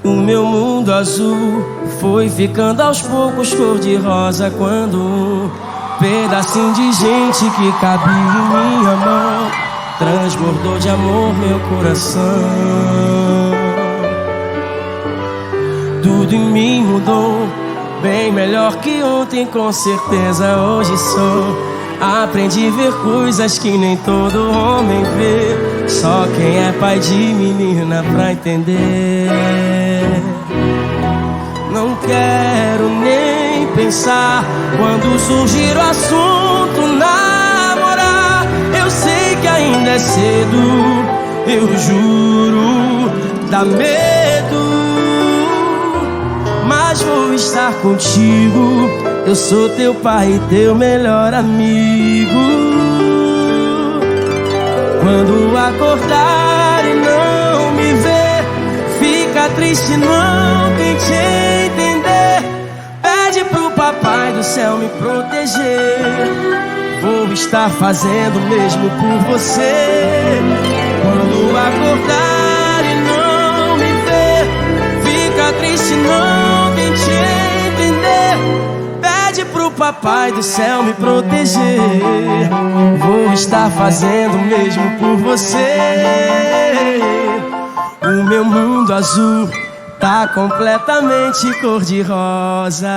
O meu mundo azul foi ficando aos poucos cor-de-rosa quando um pedacinho de gente que cabia em minha mão transbordou de amor meu coração. Tudo em mim mudou, bem melhor que ontem, com certeza hoje sou. Aprendi a ver coisas que nem todo homem vê, só quem é pai de menina pra entender. Não quero nem pensar quando surgir o assunto namorar. Eu sei que ainda é cedo, eu juro, dá medo, mas vou estar contigo. Eu sou teu pai e teu melhor amigo. Quando acordar e não me ver, fica triste, não tente entender. Pede pro papai do céu me proteger. Vou estar fazendo o mesmo por você. Quando acordar e não me ver, fica triste, não tente entender. Pede pro papai do céu me proteger. Vou estar fazendo o mesmo por você. O meu mundo azul tá completamente cor-de-rosa.